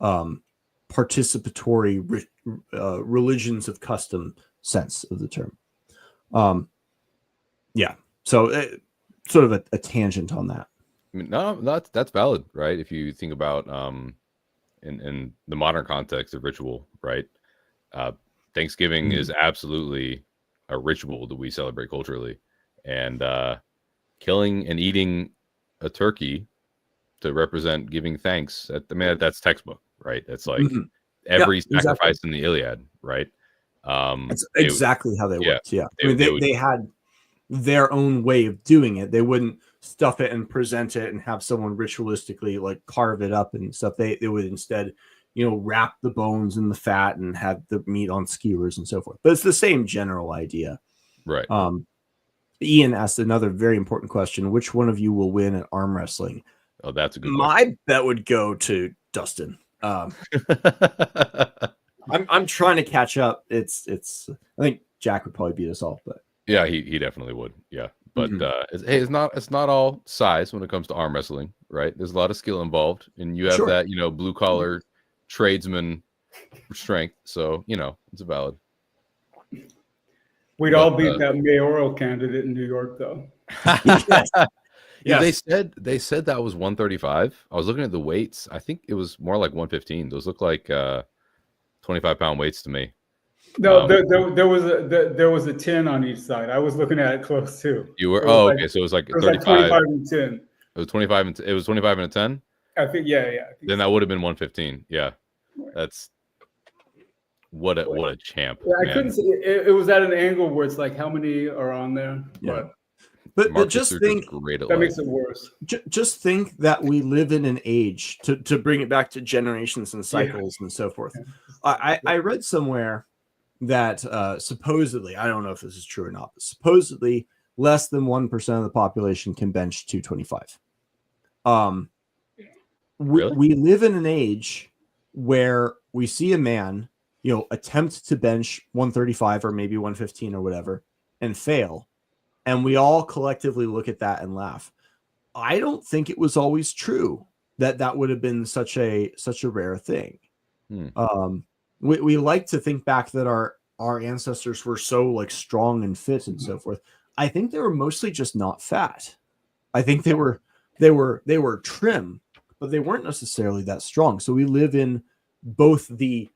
participatory religions of custom sense of the term. So sort of a tangent on that. I mean, no, that's valid, right? If you think about in the modern context of ritual, right? Thanksgiving is absolutely a ritual that we celebrate culturally, and killing and eating a turkey to represent giving thanks. That's textbook, right? That's like every sacrifice in the Iliad, right? That's exactly how they worked. Yeah, they had their own way of doing it. They wouldn't stuff it and present it and have someone ritualistically like carve it up and stuff. They would instead, wrap the bones in the fat and have the meat on skewers and so forth. But it's the same general idea. Right. Ian asked another very important question. Which one of you will win at arm wrestling? Oh, that's a good question. My bet would go to Dustin. I'm trying to catch up. It's I think Jack would probably beat us all, but yeah, he definitely would. Yeah. But it's not all size when it comes to arm wrestling, right? There's a lot of skill involved, and you have that, blue collar tradesman strength. So, it's valid. We'd all beat that mayoral candidate in New York, though. Yeah, they said that was 135. I was looking at the weights. I think it was more like 115. Those look like 25-pound weights to me. No, there was a 10 on each side. I was looking at it close too. You were okay. So it was like 35 25 and 10. It was 25 and it was 25 and a 10. I think Then that would have been 115. Yeah, that's what a champ. Yeah, I couldn't see it was at an angle where it's like how many are on there. Yeah. But just think that makes it worse. Just think that we live in an age to bring it back to generations and cycles and so forth. I read somewhere that supposedly, I don't know if this is true or not, but supposedly less than 1% of the population can bench 225. Really? We live in an age where we see a man, attempt to bench 135 or maybe 115 or whatever and fail. And we all collectively look at that and laugh. I don't think it was always true that would have been such a rare thing. We like to think back that our ancestors were so like strong and fit and so forth. I think they were mostly just not fat. I think they were trim, but they weren't necessarily that strong. So we live in both the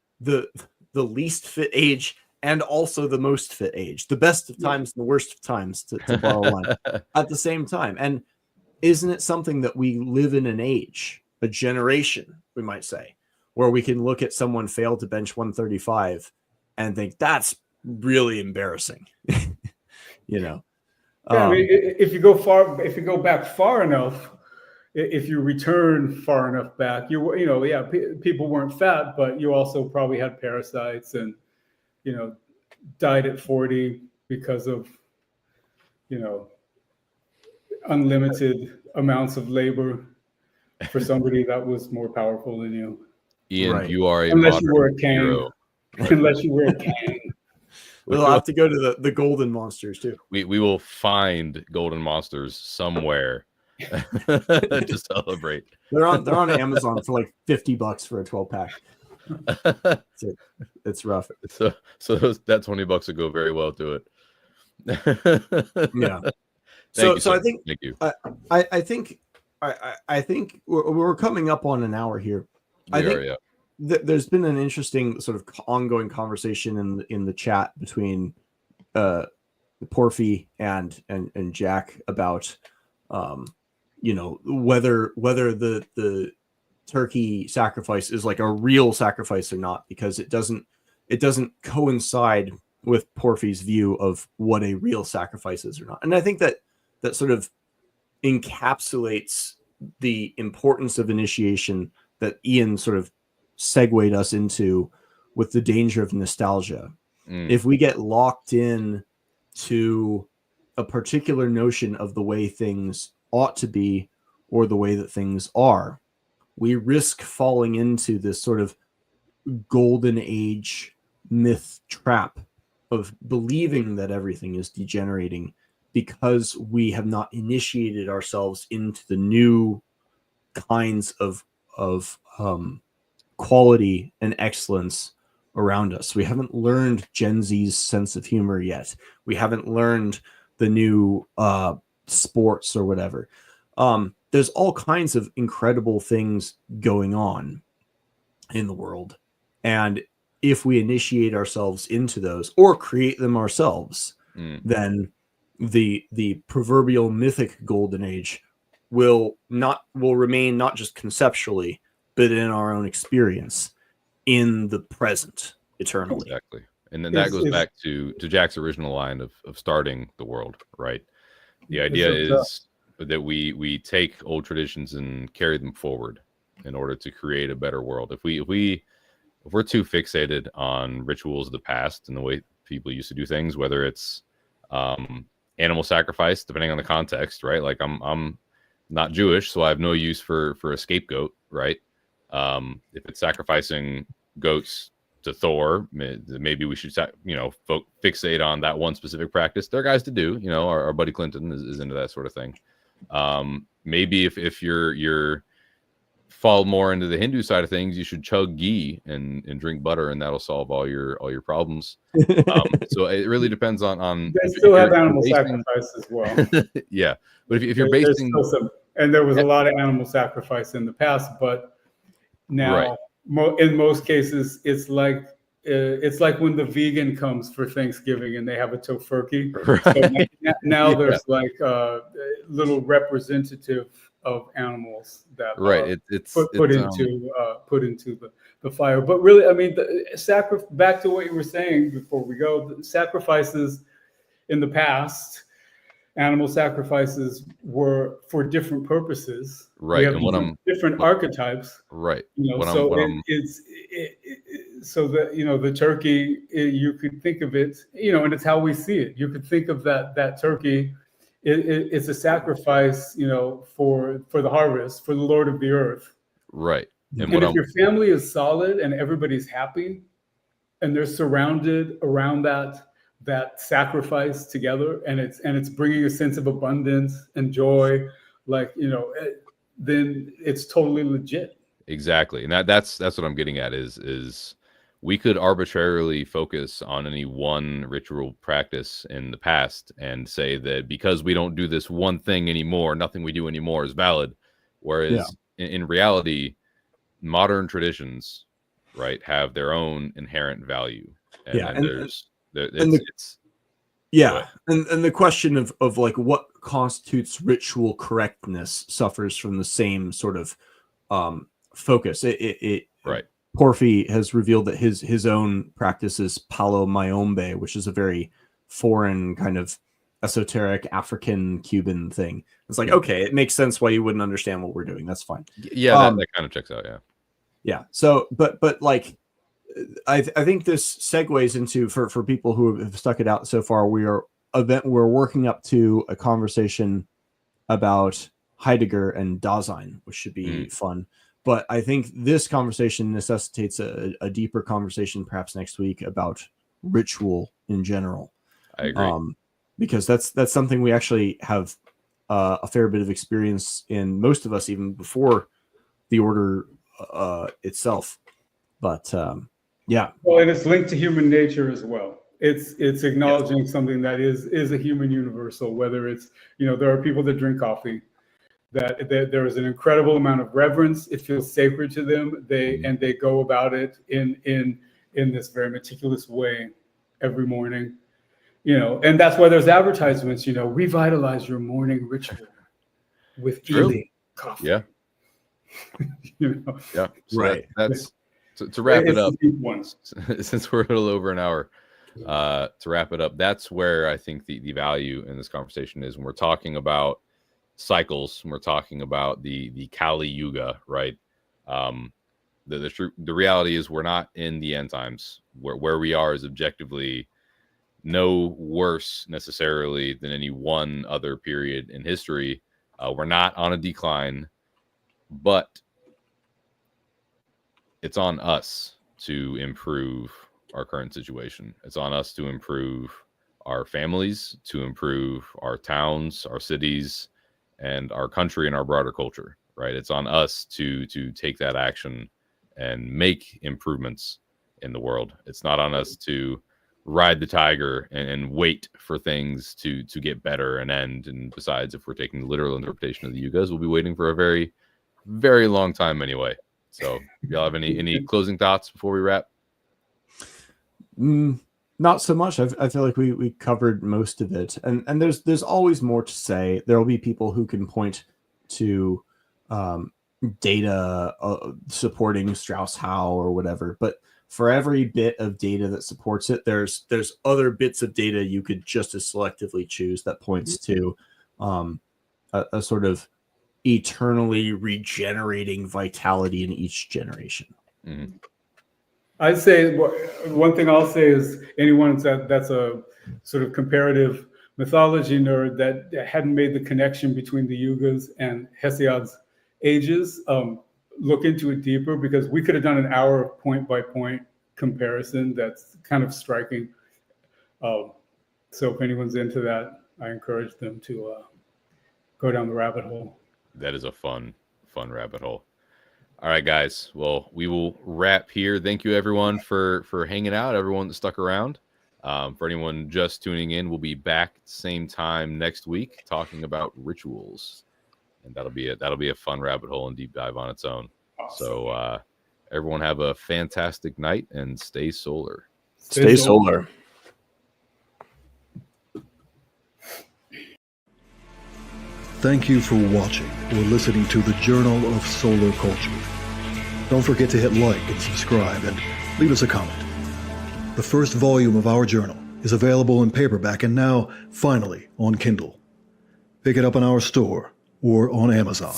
least fit age and also the most fit age, the best of times and the worst of times, to borrow a line, at the same time. And isn't it something that we live in an age, a generation, we might say, where we can look at someone fail to bench 135 and think that's really embarrassing. You know. Yeah, I mean, if you go back far enough, if you return far enough back, people weren't fat, but you also probably had parasites and, died at 40 because of, unlimited amounts of labor for somebody that was more powerful than you. Ian, Right. you are a Unless you modern were a king. hero. Unless you were a king. We'll have to go to the golden monsters too. We will find golden monsters somewhere to celebrate. They're on Amazon for like $50 for a 12-pack. It's rough. So that $20 would go very well to it. Yeah. So I think thank you. I think we're coming up on an hour here. There's been an interesting sort of ongoing conversation in the chat between Porphy and Jack about whether the turkey sacrifice is like a real sacrifice or not, because it doesn't coincide with Porphy's view of what a real sacrifice is or not. And I think that sort of encapsulates the importance of initiation that Ian sort of segued us into with the danger of nostalgia. If we get locked in to a particular notion of the way things ought to be or the way that things are, we risk falling into this sort of golden age myth trap of believing that everything is degenerating because we have not initiated ourselves into the new kinds of quality and excellence around us. We haven't learned Gen Z's sense of humor yet. We haven't learned the new sports or whatever. There's all kinds of incredible things going on in the world. And if we initiate ourselves into those or create them ourselves, then the proverbial mythic golden age will remain not just conceptually, but in our own experience in the present eternally. Exactly. And then that goes back to Jack's original line of starting the world, right? The idea is that we take old traditions and carry them forward in order to create a better world. If we're too fixated on rituals of the past and the way people used to do things, whether it's animal sacrifice, depending on the context, right? Like I'm not Jewish, so I have no use for a scapegoat, right? If it's sacrificing goats to Thor, maybe we should fixate on that one specific practice. There are guys to do, our buddy Clinton is into that sort of thing. Maybe if you're fall more into the Hindu side of things, you should chug ghee and drink butter, and that'll solve all your problems. So it really depends on they still have animal sacrifice as well. Yeah, but if you're basing and there was a lot of animal sacrifice in the past, but now in most cases it's like when the vegan comes for Thanksgiving and they have a tofurkey. Right. So now there's like a little representative of animals that it's put into the fire. But really, I mean, back to what you were saying before we go, the sacrifices in the past, animal sacrifices were for different purposes. Right. We have different archetypes. Right. So the turkey, you could think of it, and it's how we see it. You could think of that turkey. It's a sacrifice, for the harvest, for the Lord of the earth. Right. And if your family is solid and everybody's happy and they're surrounded around that sacrifice together, and it's bringing a sense of abundance and joy, then it's totally legit. Exactly. And that's what I'm getting at is we could arbitrarily focus on any one ritual practice in the past and say that because we don't do this one thing anymore, nothing we do anymore is valid. Whereas in reality, modern traditions, right, have their own inherent value. And the question of like what constitutes ritual correctness suffers from the same sort of focus. Porphy has revealed that his own practice is Palo Mayombe, which is a very foreign kind of esoteric African Cuban thing. It's like, okay, it makes sense why you wouldn't understand what we're doing. That's fine. Yeah, that kind of checks out. Yeah. Yeah. So, but like, I think this segues into for people who have stuck it out so far. We're working up to a conversation about Heidegger and Dasein, which should be fun. But I think this conversation necessitates a deeper conversation, perhaps next week, about ritual in general. I agree. Because that's something we actually have a fair bit of experience in, most of us, even before the order itself. But yeah. Well, and it's linked to human nature as well. It's acknowledging something that is a human universal, whether it's, there are people that drink coffee, that there is an incredible amount of reverence. It feels sacred to them. They go about it in this very meticulous way every morning, and that's why there's advertisements, revitalize your morning ritual with eating coffee. Yeah. Yeah. So right. That's to wrap it up, since we're a little over an hour, to wrap it up, that's where I think the value in this conversation is when we're talking about cycles, when we're talking about the Kali Yuga, right? The reality is we're not in the end times. Where we are is objectively no worse necessarily than any one other period in history. We're not on a decline, but it's on us to improve our current situation. It's on us to improve our families, to improve our towns, our cities, and our country and our broader culture, right? It's on us to take that action and make improvements in the world. It's not on us to ride the tiger and wait for things to get better and end. And besides, if we're taking the literal interpretation of the Yugas, we'll be waiting for a very, very long time anyway. So y'all have any closing thoughts before we wrap? Not so much. I feel like we covered most of it, and there's always more to say. There will be people who can point to data supporting Strauss-Howe or whatever, but for every bit of data that supports it, there's other bits of data you could just as selectively choose that points to a sort of eternally regenerating vitality in each generation. Mm-hmm. I'd say one thing I'll say is anyone that's a sort of comparative mythology nerd that hadn't made the connection between the Yugas and Hesiod's ages, look into it deeper, because we could have done an hour of point by point comparison that's kind of striking. So if anyone's into that, I encourage them to go down the rabbit hole. That is a fun rabbit hole. All right, guys. Well, we will wrap here. Thank you, everyone, for hanging out. Everyone that stuck around. For anyone just tuning in, we'll be back same time next week talking about rituals, and that'll be a fun rabbit hole and deep dive on its own. Awesome. So, everyone have a fantastic night and stay solar. Stay solar. Thank you for watching or listening to the Journal of Solar Culture. Don't forget to hit like and subscribe and leave us a comment. The first volume of our journal is available in paperback and now, finally, on Kindle. Pick it up in our store or on Amazon.